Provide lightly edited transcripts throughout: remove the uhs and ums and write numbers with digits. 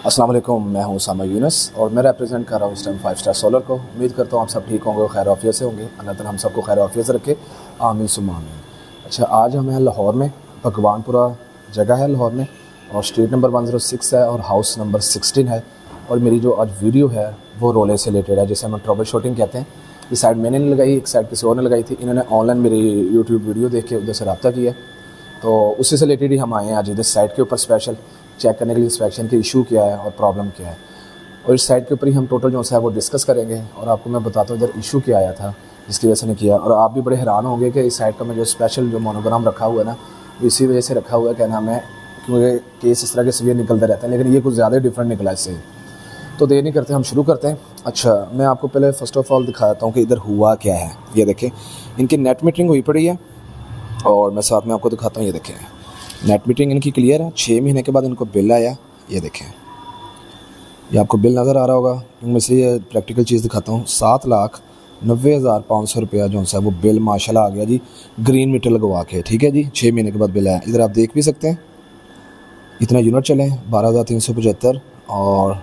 अस्सलाम वालेकुम, मैं हूं उसामा यूनुस और मैं रिप्रेजेंट कर रहा हूं इस टाइम 5 स्टार सोलर को। उम्मीद करता हूं आप सब ठीक होंगे, खैर आफियत से होंगे। अल्लाह ताला हम सबको खैर आफियत से रखे, आमीन सुम्मा आमीन। अच्छा, आज हम हैं लाहौर में, भगवानपुरा जगह है लाहौर में, और स्ट्रीट नंबर 106 है और हाउस नंबर 16 है। और मेरी जो आज वीडियो है वो रोले से रिलेटेड है, जिसे हम ट्रबल शूटिंग कहते हैं। ये साइड मैंने नहीं लगाई, एक साइड किसी और ने लगाई थी। इन्होंने ऑनलाइन मेरी यूट्यूब वीडियो देख के उधर से रब्ता किया, तो उससे से रिलेटेड ही हम आए हैं आज इधर साइट के ऊपर स्पेशल चेक करने के लिए इंस्पेक्शन के इशू क्या है और प्रॉब्लम क्या है। और इस साइट के ऊपर ही हम टोटल जो है वो डिस्कस करेंगे और आपको मैं बताता हूँ इधर इशू क्या आया था जिसकी वजह से नहीं किया। और आप भी बड़े हैरान होंगे कि इस साइट का मैं जो स्पेशल जो मोनोग्राम रखा हुआ है ना, इसी वजह से रखा हुआ है, क्या नाम है, क्योंकि केस इस तरह के सीवियर निकलते रहते हैं, लेकिन ये कुछ ज़्यादा डिफरेंट निकला इससे। तो देर नहीं करते, हम शुरू करते हैं। अच्छा, मैं आपको पहले फ़र्स्ट ऑफ़ ऑल दिखाता हूँ कि इधर हुआ क्या है। ये देखें, इनकी नेट मीटरिंग हुई पड़ी है और मैं साथ में आपको दिखाता हूँ। ये देखें, नेट मीटरिंग इनकी क्लियर है। 6 महीने के बाद इनको बिल आया। ये देखें, ये आपको बिल नज़र आ रहा होगा, क्योंकि मैं इसलिए प्रैक्टिकल चीज़ दिखाता हूँ। 7,90,500 रुपया जो है वो बिल माशाल्लाह आ गया जी, ग्रीन मीटर लगवा के। ठीक है जी, 6 महीने के बाद बिल आया। इधर आप देख भी सकते हैं, इतना यूनिट चले हैं 12,375, और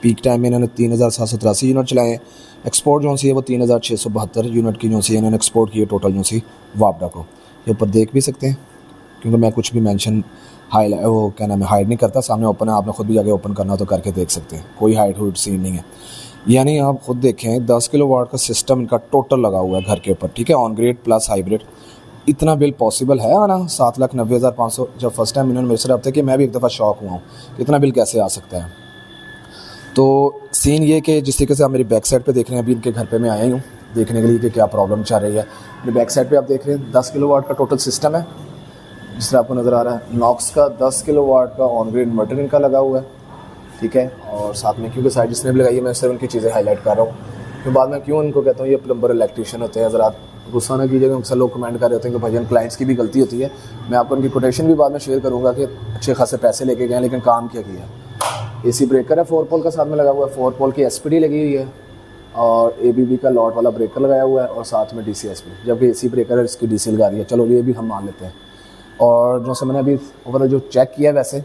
पीक टाइम में इन्होंने 3,783 यूनिट चलाए हैं। एक्सपोर्ट जो सी है वो 3,672 यूनिट की जो सी इन्होंने एक्सपोर्ट की है टोटल जो सी वापडा को। ये ऊपर देख भी सकते हैं, क्योंकि मैं कुछ भी मेंशन वो क्या नाम है हाइड नहीं करता, सामने ओपन है, आपने खुद भी जाके ओपन करना हो तो करके देख सकते हैं, कोई हाइड हुड सीन नहीं है। यानी आप खुद देखें, 10 किलोवाट का सिस्टम इनका टोटल लगा हुआ है घर के ऊपर। ठीक है, ऑन ग्रिड प्लस हाइब्रिड। इतना बिल पॉसिबल है आना? 7,90,500। जब फर्स्ट टाइम इन्होंने मेरे से रब्ता कि मैं भी एक दफ़ा शॉक हुआ हूँ कि इतना बिल कैसे आ सकता है। तो सीन ये कि जिस तरीके से आप मेरी बैक साइड पे देख रहे हैं, अभी इनके घर पे मैं आया ही हूँ देखने के लिए कि क्या प्रॉब्लम चल रही है। मेरी बैक साइड पे आप देख रहे हैं 10 किलोवाट का टोटल सिस्टम है, जिस तरह आपको नज़र आ रहा है। नॉक्स का 10 किलोवाट का ऑन ग्रिड इन्वर्टर इनका लगा हुआ है। ठीक है, और साथ में क्योंकि साइड जिसने भी लगाई है, मैं सिर्फ उनकी चीज़ें हाईलाइट कर रहा हूँ। फिर बाद में क्यों उनको कहता हूँ ये प्लम्बर इलेक्ट्रीशियन होते हैं। ज़रा गुस्सा ना कीजिएगा, अक्सर लोग कमेंट कर रहे होते हैं कि भाई क्लाइंट्स की भी गलती होती है। मैं आपको उनकी कोटेशन भी बाद में शेयर करूँगा कि अच्छे खासे पैसे लेके गए, लेकिन काम क्या किया। AC ब्रेकर है 4 पोल का साथ में लगा हुआ है, 4 पोल की SPD लगी हुई है, और ABB का लॉट वाला ब्रेकर लगाया हुआ है, और साथ में DC SP, जबकि AC ब्रेकर है इसकी DC लगा रही है। चलो ये भी हम मान लेते हैं। और जो से मैंने अभी ओवरऑल जो चेक किया, वैसे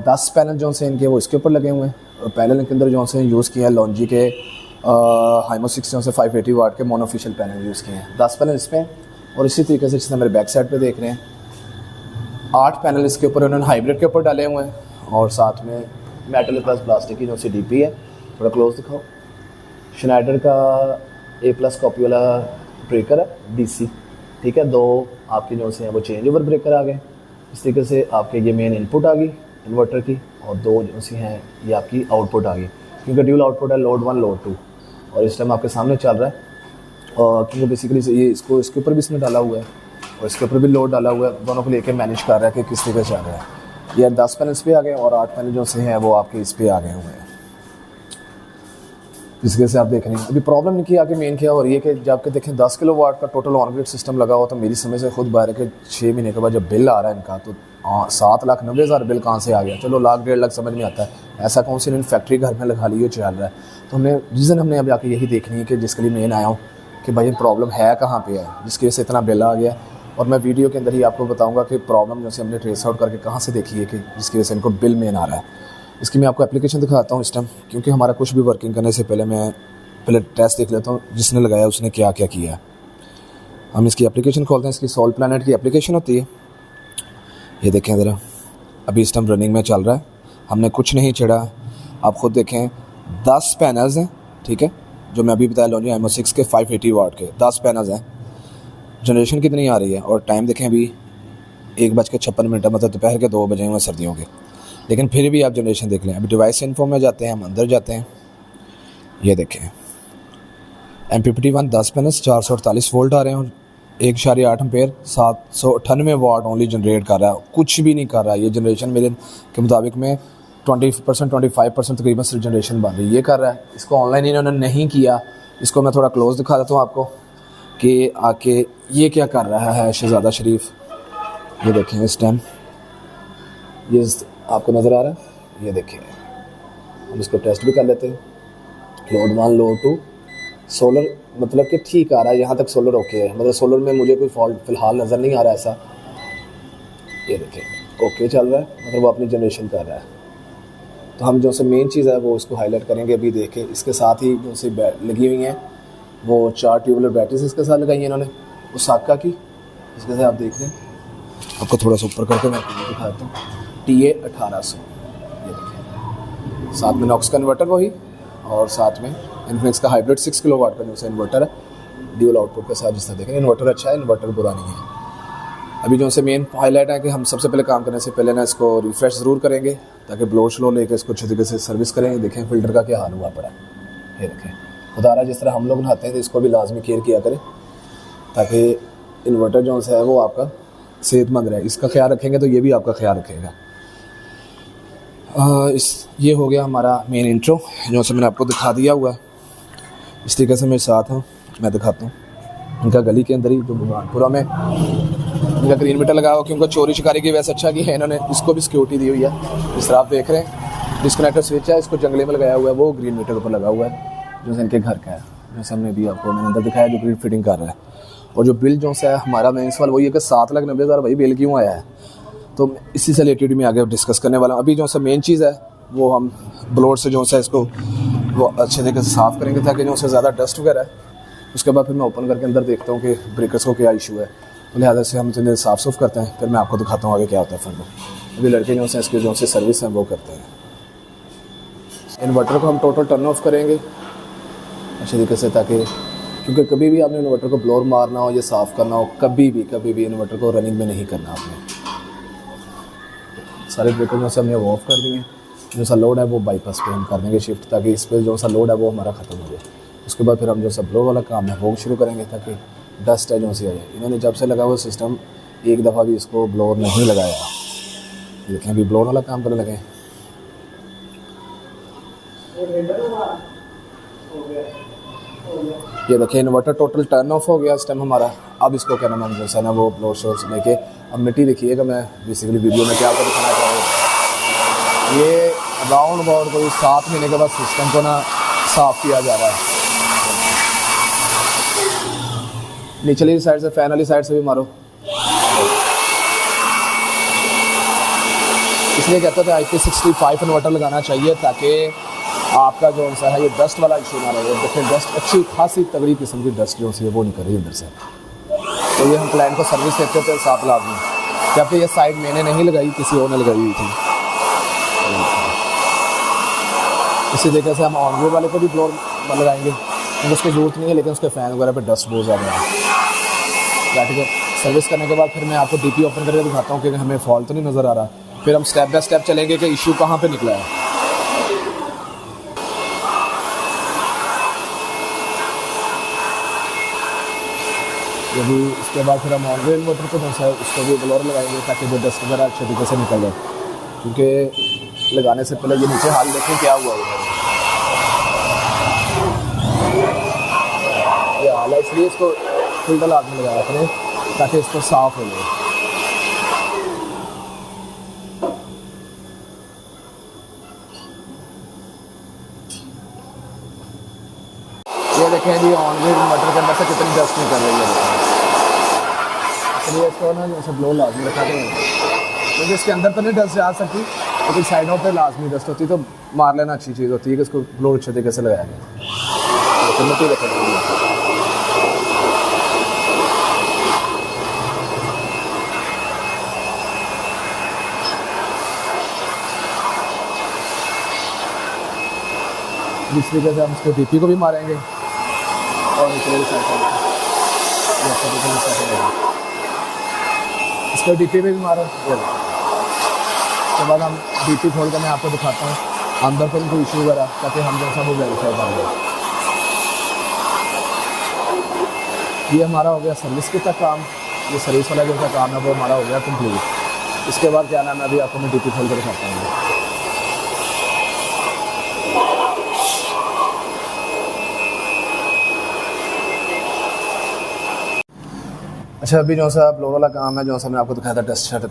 10 पैनल जो से इनके वो इसके ऊपर लगे हुए हैं। और पैनल के अंदर जो से यूज़ किए हैं लॉन्जी के हाइमो 6 जो से 580 वाट के मोनोफिशियल पैनल यूज़ किए हैं। 10 पैनल इसमें, और इसी तरीके से जिसने मेरे बैक साइड पे देख रहे हैं 8 पैनल इसके ऊपर उन्होंने हाइब्रिड के ऊपर डाले हुए हैं, और साथ में मेटल प्लस प्लास्टिक की जो सी DP है। थोड़ा क्लोज दिखाओ। श्नाइडर का A+ कॉपी वाला ब्रेकर है DC। ठीक है, 2 आपके जो से हैं वो चेंज ओवर ब्रेकर आ गए। इस तरीके से आपके ये मेन इनपुट आ गई इन्वर्टर की, और 2 जो सी हैं ये आपकी आउटपुट आ गई, क्योंकि ड्यूल आउटपुट है, लोड 1 लोड 2, और इस टाइम आपके सामने चल रहा है। और क्योंकि बेसिकली ये इसको इसके ऊपर भी इसने डाला हुआ है और इसके ऊपर भी लोड डाला हुआ है, दोनों को लेकर मैनेज कर रहा है कि किस तरीके से आ रहा है। ये 10 पैनल इस पे आ गए, और 8 पैनल जो से हैं वो आपके इस पे आ गए हुए हैं, जिसके से आप देख रहे हैं। अभी प्रॉब्लम नहीं की आगे मेन क्या हो रही है कि जब के देखें 10 किलोवाट का टोटल ऑन ग्रिड सिस्टम लगा हुआ, तो मेरी समझ से खुद बाहर है कि 6 महीने के बाद जब बिल आ रहा है इनका, तो 7,90,000 बिल कहाँ से आ गया। चलो 1,00,000 1,50,000 समझ में आता है, ऐसा कौन सी इन्होंने फैक्ट्री घर में लगा ली है, चल रहा है। तो हमने रीज़न हमने अब जाके यही देखनी है कि जिसके लिए मेन आया हूँ कि भाई प्रॉब्लम है कहाँ पे है, जिसकी वजह से इतना बिल आ गया। और मैं वीडियो के अंदर ही आपको बताऊँगा कि प्रॉब्लम जैसे हमने ट्रेस आउट करके कहाँ से देखी है कि जिसकी वजह से इनको बिल मेन आ रहा है। इसकी मैं आपको एप्लीकेशन दिखाता हूँ इस टाइम, क्योंकि हमारा कुछ भी वर्किंग करने से पहले मैं टेस्ट देख लेता हूँ जिसने लगाया उसने क्या क्या किया है। हम इसकी एप्लीकेशन खोलते हैं, इसकी सोल प्लैनेट की एप्लीकेशन होती है। ये देखें ज़रा, अभी इस टाइम रनिंग में चल रहा है, हमने कुछ नहीं छेड़ा। आप खुद देखें, 10 पैनल्स हैं। ठीक है, जो मैं अभी बताया लॉन्जी हाइमो 6 के 580 वाट के 10 पैनल्स हैं। जनरेशन कितनी आ रही है, और टाइम देखें अभी 1:56, मतलब दोपहर के 2 बजे हुए सर्दियों के, लेकिन फिर भी आप जनरेशन देख लें। अभी डिवाइस इन्फो में जाते हैं, हम अंदर जाते हैं। ये देखें, MPPT1 10 पैनल्स 448 वोल्ट आ रहे हैं, और 1.8 एम्पेयर 798 वाट ओनली जनरेट कर रहा है, कुछ भी नहीं कर रहा है। ये जनरेशन मेरे के मुताबिक में 20% 25% तकरीबन सिर्फ जनरेशन बन रही है, ये कर रहा है। इसको ऑनलाइन इन्होंने नहीं किया। इसको मैं थोड़ा क्लोज दिखा देता हूँ आपको कि आके ये क्या कर रहा है शहजादा शरीफ। ये देखें इस टाइम, ये आपको नज़र आ रहा है। ये देखें, हम इसको टेस्ट भी कर लेते हैं। लोड 1 लोड 2 सोलर मतलब कि ठीक आ रहा है, यहाँ तक सोलर ओके है, मतलब सोलर में मुझे कोई फॉल्ट फ़िलहाल नज़र नहीं आ रहा ऐसा। ये देखें ओके चल रहा है, मतलब वो अपनी जनरेशन कर रहा है। तो हम जो से मेन चीज़ है वो इसको हाईलाइट करेंगे अभी देख के। इसके साथ ही जो से लगी हुई हैं वो 4 ट्यूबुलर बैटरीज इसके साथ लगाई हैं इन्होंने ओसाका की। इसके साथ आप देख लें, आपको थोड़ा सा ऊपर करके मैं आपको दिखाता हूँ, TA 1800 ये देखिए। साथ में नॉक्स कन्वर्टर वही, और साथ में इन्फिनिक्स का हाइब्रिड 6 किलोवाट का जो से इन्वर्टर है ड्यूल आउटपुट के साथ। जिस तरह देखें इन्वर्टर अच्छा है, इन्वर्टर बुरा नहीं है। अभी जो से मेन हाईलाइट है कि हम सबसे पहले काम करने से पहले ना इसको रिफ़्रेश ज़रूर करेंगे ताकि ब्लो स्लो लेके इसको अच्छे तरीके से सर्विस करेंगे। देखें फ़िल्टर का क्या हाल हुआ पड़ा है, ये देखें। खुदारा जिस तरह हम लोग नहाते हैं तो इसको भी लाजमी केयर किया करें ताकि इन्वर्टर जो है वो आपका सेहतमंद रहे। इसका ख्याल रखेंगे तो ये भी आपका ख्याल रखेगा। ये हो गया हमारा मेन इंट्रो जो से मैंने आपको दिखा दिया हुआ है। इस तरीके से मेरे साथ हैं, मैं दिखाता हूँ। इनका गली के अंदर ही जो बुरहानपुरा में इनका ग्रीन मीटर लगा हुआ, क्योंकि चोरी शिकारी की वैसे अच्छा की है, इन्होंने इसको भी सिक्योरिटी दी हुई है। इस तरह आप देख रहे हैं डिस्कनेक्टर स्विच है, इसको जंगले में लगाया हुआ है, वो ग्रीन मीटर ऊपर लगा हुआ है जो इनके घर का है। जैसे हमने भी आपको मैंने अंदर दिखाया जो ग्रिड फिटिंग कर रहा है। और जो बिल जो है हमारा मेन सवाल वही है कि 7,90,000 भाई बिल क्यों आया है, तो इसी से रिलेटेड मैं आगे डिस्कस करने वाला हूँ। अभी जो सा मेन चीज़ है वो हम ब्लोअर से जो है इसको वो अच्छे तरीके से साफ़ करेंगे ताकि जो से ज़्यादा डस्ट वगैरह है। उसके बाद फिर मैं ओपन करके अंदर देखता हूँ कि ब्रेकर्स को क्या इशू है, तो लिहाजा से हम इन्हें साफ़ सुफ करते हैं, फिर मैं आपको दिखाता हूँ आगे क्या होता है। फिर अभी लड़के जो हैं इसके जो से सर्विस हैं वो करते हैं। इन्वर्टर को हम टोटल टर्न ऑफ करेंगे अच्छे तरीके से, ताकि क्योंकि कभी भी आपने इन्वर्टर को ब्लोअर मारना हो या साफ़ करना हो, कभी भी इन्वर्टर को रनिंग में नहीं करना आपने। सारे ब्रेकर जो से हमने ऑफ कर दिए, जो सा लोड है वो बाईपास पे हम कर देंगे शिफ्ट, ताकि इस पर जो सा लोड है वो हमारा ख़त्म हो जाए। उसके बाद फिर हम जो सा ब्लो वाला काम है वो शुरू करेंगे ताकि डस्ट है जो सी आ जाए। इन्होंने जब से लगा हुआ सिस्टम एक दफ़ा भी इसको ब्लोअर नहीं लगाया। देखें अभी ब्लोअर वाला काम करने लगे। ये देखिए इन्वर्टर टोटल टर्न ऑफ हो गया इस टाइम हमारा। अब इसको क्या नाम है जो ना वो ब्लोअर शोर लेके अब मिट्टी देखिएगा। मैं बेसिकली वीडियो में क्या आपको दिखाना चाह रहा हूँ, ये राउंड अबाउट कोई 7 महीने के बाद सिस्टम को ना साफ़ किया जा रहा है। निचली साइड से फैन वाली साइड से भी मारो। इसलिए कहते थे IP65 इन्वर्टर लगाना चाहिए ताकि आपका जो सा है ये डस्ट वाला इशू ना रहे। देखिए डस्ट अच्छी खासी तगड़ी किस्म की डस्ट जो सी है वो नहीं कर रही अंदर से। तो ये हम क्लाइंट को सर्विस देते थे 7 लाख में, जबकि ये साइड मैंने नहीं लगाई, किसी और ने लगाई हुई थी। इसी तरीके से हम ऑनवे वाले को भी ब्लोअर लगाएंगे क्योंकि उसकी ज़रूरत नहीं है, लेकिन उसके फ़ैन वगैरह पे डस्ट बहुत ज़्यादा है। बैटरी को सर्विस करने के बाद फिर मैं आपको DP ओपन करके दिखाता हूँ कि हमें फॉल्ट तो नहीं नज़र आ रहा। फिर हम स्टेप बाय स्टेप चलेंगे कि इशू कहाँ पे निकला है। यदि इसके बाद फिर हम ऑनवे इन्वर्टर को जो है उसको भी ब्लोअर लगाएंगे ताकि जो डस्ट वगैरह अच्छे तरीके से निकल जाए। क्योंकि लगाने से पहले ये नीचे हाल देखें क्या हुआ है, ये हाल है, इसलिए इसको फिल्टर आदमी लगाया करें ताकि इसको साफ़ हो जाए। ये देखें जी ऑनवे इन्वर्टर के अंदर से कितनी डस्ट निकल रही है। इसलिए इसको ना जैसे ब्लो लाजमी रखा दें, क्योंकि इसके अंदर तो नहीं डस्ट जा सकती, लेकिन साइडों पे लाजमी डस्ट होती, तो मार लेना अच्छी चीज़ होती है कि इसको ब्लो अच्छे तरीके से लगाया जाए। तो मिट्टी रखें। इस तरीके से हम इसको DP को भी मारेंगे और इसको DP में भी मारो। उसके बाद हम DP खोल कर मैं आपको दिखाता हूँ अंदर पर कोई इशू वगैरह, ताकि हम जैसा वो वेरीफाई करेंगे। ये हमारा हो गया सर्विस के तक काम। ये सर्विस वाला जो का काम है वो हमारा हो गया कंप्लीट। इसके बाद क्या नाम है अभी आपको मैं DP खोल कर दिखाता हूँ। अच्छा अभी जो सा ब्लो वाला काम है जो सा मैं आपको दिखाया था डस्ट शट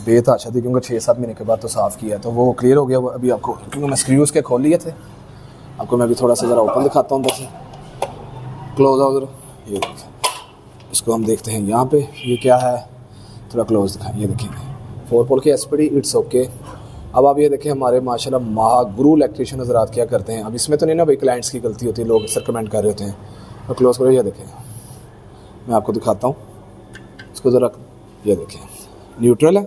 बेहद अच्छा थी, क्योंकि 6-7 महीने के बाद तो साफ़ किया तो वो क्लियर हो गया। वो अभी आपको क्योंकि मैं स्क्रूज़ के खोल लिए थे, आपको मैं अभी थोड़ा सा ज़रा ओपन दिखाता हूँ। जैसे क्लोज आओ उधर, ये इसको हम देखते हैं यहाँ पे ये क्या है, थोड़ा क्लोज दिखाएं। ये देखिए 4 पोल की SPD इट्स ओके, अब आप ये देखें हमारे माशाल्लाह महागुरु इलेक्ट्रिशियन हज़रात क्या करते हैं। अब इसमें तो नहीं ना भाई क्लाइंट्स की गलती होती है, लोग सर कमेंट कर रहे होते हैं। और क्लोज करो, ये देखें मैं आपको दिखाता हूँ इसको ज़रा, ये देखें न्यूट्रल है,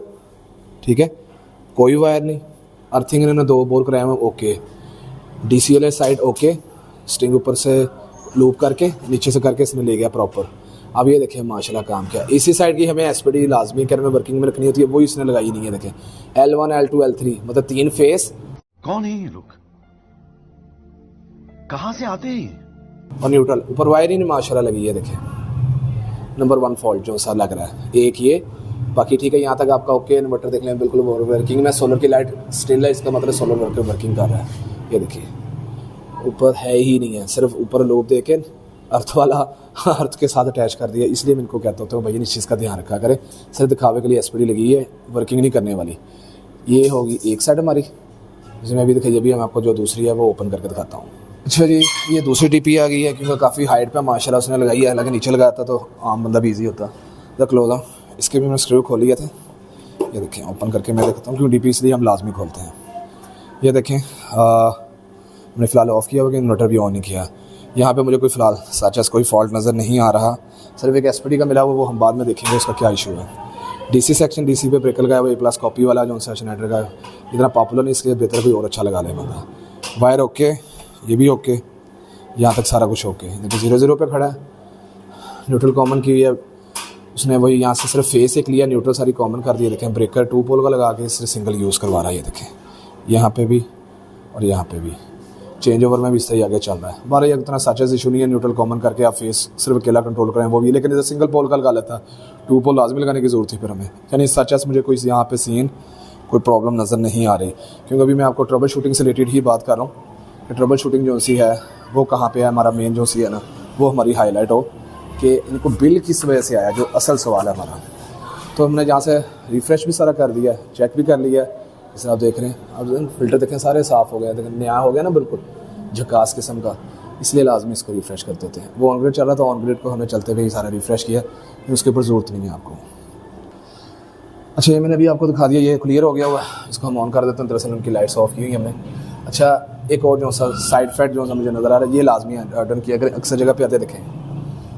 ठीक है, कोई वायर नहीं, अर्थिंग इन्होंने 2 बोर कराए हुए ओके, DC वाले साइड ओके, स्ट्रिंग ऊपर से लूप करके नीचे से करके इसमें ले गया प्रॉपर। अब ये देखें माशाल्लाह काम क्या, इसी साइड की हमें SPD लाजमी कर में वर्किंग में रखनी होती है, वो इसने लगाई नहीं है। देखें L1 L2 L3 मतलब 3 फेस। कौन है ये लोग, कहां से आते हैं? और न्यूट्रल ऊपर वायर ही नहीं माशाल्लाह लगी है। देखें नंबर 1 फॉल्ट जो सा लग रहा है एक ये, बाकी ठीक है यहाँ तक आपका ओके। इन्वर्टर देख लें बिल्कुल वर्किंग में, सोलर की लाइट स्टिल है, इसका मतलब सोलर वर्किंग कर रहा है। ये देखिए ऊपर है ही नहीं है, सिर्फ ऊपर लूप दे के अर्थ वाला अर्थ के साथ अटैच कर दिया। इसलिए मैं इनको कहता हूँ भैया इस चीज़ का ध्यान रखा करें, सिर्फ दिखावे के लिए SPD लगी है, वर्किंग नहीं करने वाली। ये होगी एक साइड हमारी, जिसमें अभी दिखाइए, अभी हम आपको जो दूसरी है वो ओपन करके दिखाता हूँ। अच्छा जी, ये दूसरी TP आ गई है, क्योंकि काफ़ी हाइट पे माशाल्लाह उसने लगाई है, हालांकि नीचे लगाया था तो आम बंदा भी ईजी होता। द क्लोज आ, इसके भी मैं स्क्रू खोल लिए थे। ये देखें ओपन करके मैं देखता हूँ, क्योंकि DP इसलिए हम लाजमी खोलते हैं। ये देखें मैंने फ़िलहाल ऑफ़ किया हुआ कि इन्वर्टर भी ऑन नहीं किया। यहाँ पे मुझे कोई फ़िलहाल सच कोई फॉल्ट नज़र नहीं आ रहा, सिर्फ एक SPD का मिला हुआ, वो हम बाद में देखेंगे उसका क्या इशू है। DC सेक्शन DC पे ब्रेकर लगाया हुआ A+ कॉपी वाला जो सेक्शन हेडर का इतना पॉपुलर नहीं, इसलिए बेहतर कोई और अच्छा लगा ले बंदा। वायर ओके, ये भी ओके, यहाँ तक सारा कुछ ओके। देखिए 0 पे खड़ा है, न्यूट्रल कॉमन की हुई है उसने, वही यहाँ से सिर्फ फेस एक लिया, न्यूट्रल सारी कॉमन कर दी। देखें ब्रेकर 2 पोल का लगा के सिर्फ सिंगल यूज़ करवा रहा है। ये देखें यहाँ पे भी और यहाँ पे भी चेंज ओवर में भी इससे ही आगे चल रहा है। हमारा ये इतना सचेस इशू नहीं है, न्यूट्रल कॉमन करके आप फेस सिर्फ अकेला कंट्रोल करें वो भी, लेकिन इधर सिंगल पोल का लगा लेता, 2 पोल लाजमी लगाने की ज़रूरत थी फिर हमें। यानी सचेस मुझे कोई यहाँ पे सीन कोई प्रॉब्लम नज़र नहीं आ रही, क्योंकि अभी मैं आपको ट्रबल शूटिंग से रिलेटेड ही बात कर रहा हूँ कि ट्रबल शूटिंग जो सी है वो कहाँ पर है। हमारा मेन जो सी है ना, वो हमारी हाईलाइट हो कि इनको बिल किस वजह से आया, जो असल सवाल है हमारा। तो हमने जहाँ से रिफ़्रेश भी सारा कर दिया, चेक भी कर लिया, जैसे आप देख रहे हैं। अब फिल्टर देखें सारे साफ़ हो गए, देखें नया हो गया ना बिल्कुल झकास किस्म का, इसलिए लाजमी इसको रिफ़्रेश कर देते हैं। वो ऑन ग्रिड चल रहा था, ऑन ग्रिड को हमने चलते हुए ही सारा रिफ़्रेश किया, उसके ऊपर ज़रूरत नहीं है आपको। अच्छा ये मैंने अभी आपको दिखा दिया, ये क्लियर हो गया हुआ है, इसको हम ऑन कर देते हैं। दरअसल उनकी लाइट्स ऑफ की हुई हमने। अच्छा एक और जो सा साइड इफेक्ट जो सा मुझे नज़र आ रहा है, ये लाजमी है डन किया, अगर अक्सर जगह पे आते देखें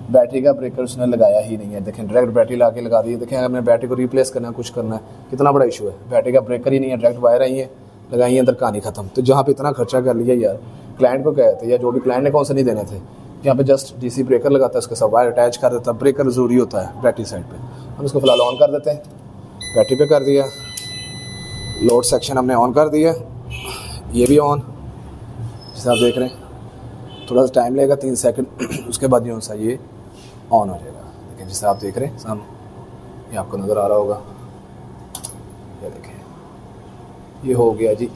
बैटरी का ब्रेकर उसने लगाया ही नहीं है। देखें डायरेक्ट बैटरी ला के लगा दी है। देखें अगर मैंने बैटरी को रिप्लेस करना है, कुछ करना है, कितना बड़ा इशू है, बैटरी का ब्रेकर ही नहीं है, डायरेक्ट वायर आई है लगाई है, अंदर कहानी खत्म। तो जहाँ पे इतना खर्चा कर लिया यार, क्लाइंट को कहते हैं या जो भी क्लाइंट ने कौन से नहीं देने थे, यहाँ पे जस्ट DC ब्रेकर लगाता है, उसके साथ वायर अटैच कर देता है। ब्रेकर ज़रूरी होता है बैटरी साइड पे। हम इसको फिलहाल ऑन कर देते हैं, बैटरी पे कर दिया, लोड सेक्शन हमने ऑन कर दिया, ये भी ऑन, जैसे आप देख रहे हैं। थोड़ा सा टाइम लगेगा 3 सेकंड, उसके बाद जो सा ये ऑन हो जाएगा। देखिए जैसे आप देख रहे हैं सामने, ये आपको नज़र आ रहा होगा, ये देखें ये हो गया जी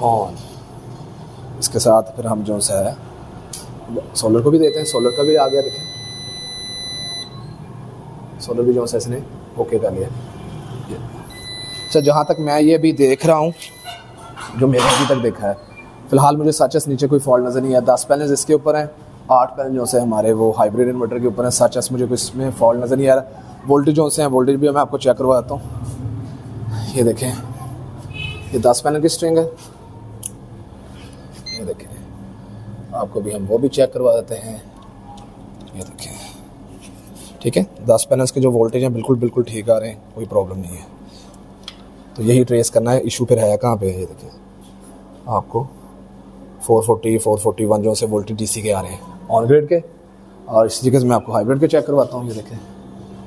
ऑन। इसके साथ फिर हम जो सा है सोलर को भी देते हैं, सोलर का भी आ गया। देखें सोलर भी जो सा इसने ओके कर लिया। अच्छा जहाँ तक मैं ये भी देख रहा हूँ, जो मैंने अभी तक देखा है, फ़िलहाल मुझे सचस नीचे कोई फॉल्ट नज़र नहीं है। 10 पैनल्स इसके ऊपर हैं, 8 पैनल जो से हमारे वो हाइब्रिड इन्वर्टर के ऊपर हैं। सचस मुझे कोई इसमें फॉल्ट नज़र नहीं आ रहा। वोल्टेज जो से हैं, वोल्टेज भी मैं आपको चेक करवा देता हूँ। ये देखें ये 10 पैनल की स्ट्रिंग है, ये देखें आपको भी हम वो भी चेक करवा देते हैं। ये देखें ठीक है, 10 पैनल्स के जो वोल्टेज हैं बिल्कुल ठीक आ रहे हैं, कोई प्रॉब्लम नहीं है। तो यही ट्रेस करना है, इशू फिर है कहाँ पे। ये देखें आपको 440 441 जो से वोल्टेज DC के आ रहे हैं ऑन ग्रिड के, और इसी तरीके से मैं आपको हाइब्रिड के चेक करवाता हूँ। ये देखें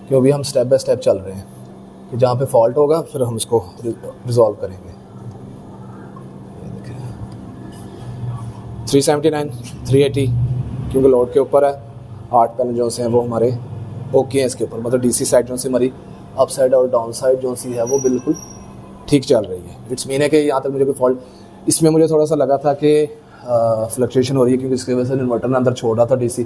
कि अभी हम स्टेप बाय स्टेप चल रहे हैं कि जहाँ पे फॉल्ट होगा फिर हम इसको रिजॉल्व करेंगे। ये देखें 379 380 क्योंकि लोड के ऊपर है, 8 पैनल जो से हैं वो हमारे ओके हैं इसके ऊपर, मतलब DC साइड जो सी हमारी अप साइड और डाउन साइड जो सी है वो बिल्कुल ठीक चल रही है। इट्स मीन है कि यहाँ तक मुझे कोई फॉल्ट, इसमें मुझे थोड़ा सा लगा था कि फ्लक्चुएशन हो रही है, क्योंकि इसकी वजह से इन्वर्टर ने अंदर छोड़ रहा था DC,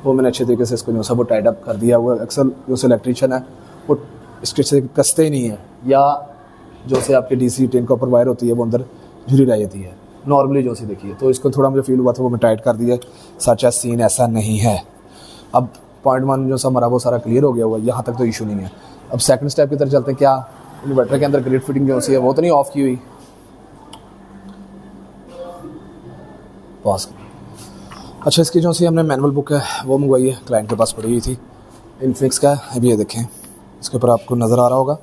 वो मैंने अच्छे तरीके से इसको जो सब टाइड अप कर दिया हुआ। अक्सर जो इलेक्ट्रीशियन है वो इसके से कसते ही नहीं है, या जो से आपके DC टेन कॉपर वायर होती है वो अंदर झुरी रह जाती है नॉर्मली जो सी देखिए। तो इसको थोड़ा मुझे फील हुआ था, वो मैं टाइट कर दिया। सच एज सीन ऐसा नहीं है। अब पॉइंट 1 जो सा हमारा वो सारा क्लियर हो गया हुआ, यहाँ तक तो इशू नहीं है। अब सेकंड स्टेप की तरफ चलते हैं। क्या इन्वर्टर के अंदर ग्रिड फिटिंग जो सी है वो तो नहीं ऑफ़ की हुई, पास। अच्छा, इसकी जो सी हमने मैनुअल बुक है वो मंगवाई है, क्लाइंट के पास पड़ी हुई थी, इनफिक्स का है। अभी ये देखें, इसके ऊपर आपको नज़र आ रहा होगा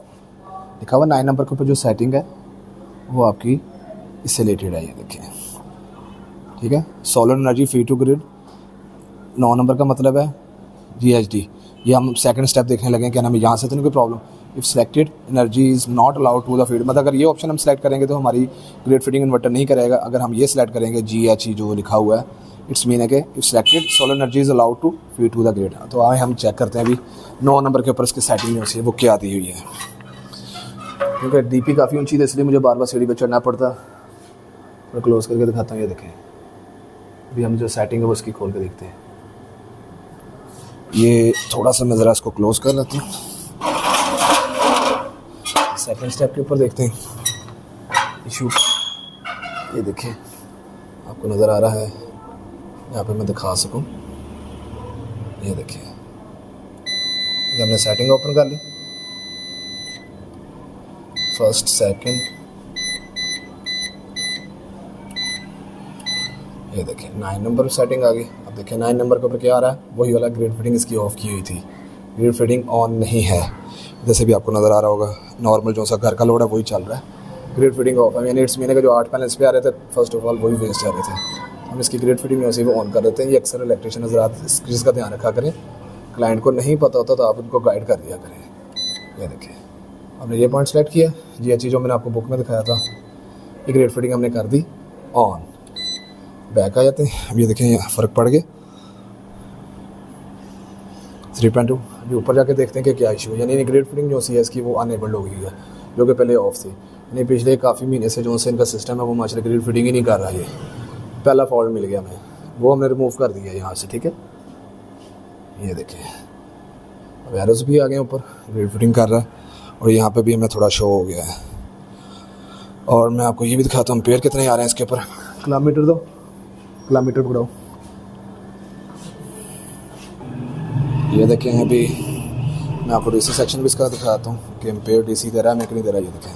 लिखा हुआ 9 नंबर के ऊपर जो सेटिंग है वो आपकी इससे रिलेटेड है। ये देखें, ठीक है, solar energy feed to grid. 9 number का मतलब है GHD। ये हम सेकंड स्टेप देखने लगे कि हमें यहाँ से तो नहीं कोई problem. If selected energy is not allowed to the feed, मतलब अगर ये ऑप्शन हम सेलेक्ट करेंगे तो हमारी ग्रिड फीडिंग इन्वर्टर नहीं करेगा। अगर हम ये सिलेक्ट करेंगे GHE जो लिखा हुआ है, इट्स मीन है कि if selected solar energy is allowed to feed to the grid. तो आए हम चेक करते हैं अभी 9 नंबर के ऊपर इसकी सेटिंग जो है वो क्या दी हुई है। क्योंकि DP काफ़ी ऊंची थी इसलिए मुझे बार बार सीढ़ी पर चढ़ना पड़ता। मैं क्लोज़ करके दिखाता हूँ। ये देखें, अभी हम जो सेटिंग है वो इसकी खोल के देखते हैं। ये थोड़ा सा मैं ज़रा इसको क्लोज़ कर लेता हूँ। सेकंड स्टेप के ऊपर देखते हैं इशू। ये देखें, आपको नज़र आ रहा है, यहाँ पे मैं दिखा सकूँ। ये देखें, ये हमने सेटिंग ओपन कर ली, फर्स्ट सेकंड। ये देखें 9 नंबर सेटिंग आ गई। अब देखें 9 नंबर के ऊपर क्या आ रहा है, वही वाला ग्रिड फीडिंग इसकी ऑफ की हुई थी, ग्रिड फीडिंग ऑन नहीं है। जैसे भी आपको नज़र आ रहा होगा, नॉर्मल जो सा घर का लोड है वही चल रहा है, ग्रिड फीडिंग ऑफ है। यानी इट्स मीन है कि जो 8 पैनल्स पे आ रहे थे फर्स्ट ऑफ ऑल वही वेस्ट जा रहे थे। हम इसकी ग्रिड फीडिंग वैसे वो ऑन कर देते हैं। ये अक्सर इलेक्ट्रिशियन हज़रात इस चीज़ का ध्यान रखा करें, क्लाइंट को नहीं पता होता तो आप उनको गाइड कर दिया करें। ये देखें, हमने ये पॉइंट सेलेक्ट किया, ये चीज़ जो मैंने आपको बुक में दिखाया था, ये ग्रिड फीडिंग हमने कर दी ऑन। बैक आ जाते हैं। अब ये देखें, यहाँ फ़र्क पड़ गया 3.2। अभी ऊपर जाके देखते हैं कि क्या इशू है। यानी ग्रिड फीडिंग जो सी है इसकी वो अनेबल हो गई है, जो कि पहले ऑफ थी। यानी पिछले काफ़ी महीने से जो से इनका सिस्टम है वो माशाल्लाह ग्रिड फीडिंग ही नहीं कर रहा है। पहला फॉल्ट मिल गया हमें, वो हमने रिमूव कर दिया यहाँ से, ठीक है। ये देखें, अब एरोस भी आ गए ऊपर, ग्रिड फीडिंग कर रहा है, और यहाँ पे भी हमें थोड़ा शो हो गया है। और मैं आपको ये भी दिखाता हूँ एम्पेयर कितने आ रहे हैं इसके ऊपर। किलोमीटर दो, किलोमीटर पकड़ाओ। ये देखें, अभी मैं आपको DC सेक्शन भी इसका दिखाता हूँ कि एम्पेयर DC दे रहा है, मैं नहीं दे रहा। ये देखें,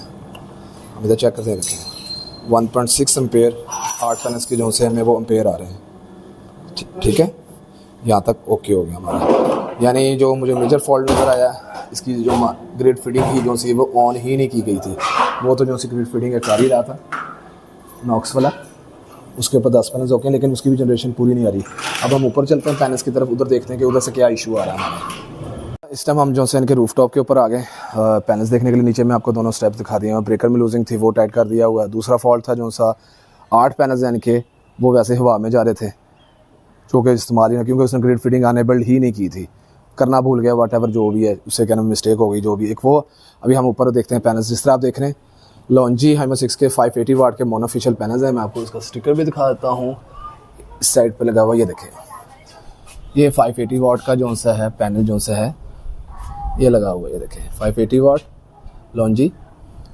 हम इधर चेक करते हैं। देखें 1.6 एम्पेयर 8 पैनल्स की जो से हमें वो एम्पेयर आ रहे हैं, ठीक है। यहाँ तक ओके हो गया हमारा। यानी जो मुझे मेजर फॉल्ट नज़र आया, इसकी जो ग्रिड फीडिंग की जो सी वो ऑन ही नहीं की गई थी। वो तो जो सी ग्रिड फीडिंग है कर ही रहा था नॉक्स वाला, उसके ऊपर 10 पैनल्स ओके, लेकिन उसकी भी जनरेशन पूरी नहीं आ रही। अब हम ऊपर चलते हैं पैनल्स की तरफ, उधर देखते हैं कि उधर से क्या इशू आ रहा है हमारा। इस टाइम हम जो से इनके रूफटॉप के ऊपर आ गए पैनल्स देखने के लिए। नीचे में आपको दोनों स्टेप्स दिखा दिए हैं। ब्रेकर में लूजिंग थी वो टाइट कर दिया हुआ है। दूसरा फॉल्ट था जो सा 8 पैनल्स यानी कि वो वैसे हवा में जा रहे थे, जो कि इस्तेमाल ही ना, क्योंकि उसने ग्रिड फीडिंग अनेबल्ड ही नहीं की थी, करना भूल गया, वट एवर जो भी है उससे क्या मिस्टेक हो गई जो भी एक वो। अभी हम ऊपर देखते हैं पैनल्स, जिस तरह आप देख रहे हैं लॉन्जी हाइमो 6 के 580 वाट के मोनोफिशियल पैनल्स हैं। मैं आपको इसका स्टिकर भी दिखा देता हूँ, इस साइड पे लगा हुआ। ये देखें, ये 580 वाट का जो सा है पैनल जो सा है ये लगा हुआ है। ये देखें 580 वाट लॉन्जी,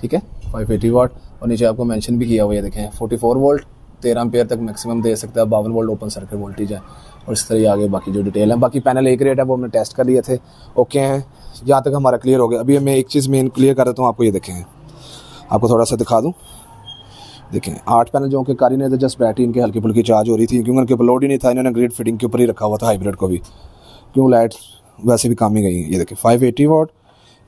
ठीक है, 580 वाट। और नीचे आपको मेंशन भी किया हुआ है, ये देखें 44 वोल्ट 13 एम्पेयर तक मैक्सिमम दे सकता है, 52 वोल्ट ओपन सर्किट वोल्टेज है। और इस तरह आगे बाकी जो डिटेल है, बाकी पैनल एक रेट है वो हमने टेस्ट कर लिए थे, ओके हैं, यहाँ तक हमारा क्लियर हो गया। अभी मैं एक चीज़ मेन क्लियर कर देता हूँ आपको। ये देखें, आपको थोड़ा सा दिखा दूँ। देखें 8 पैनल जो कि कारी ने तो जस्ट बैटरी इनके हल्की फुल्की चार्ज हो रही थी, क्योंकि उनके ऊपर लोड ही नहीं था। इन्होंने ग्रिड फीडिंग के ऊपर ही रखा हुआ था हाइब्रिड को भी, क्यों लाइट वैसे भी काम ही गई। ये देखें 580 वाट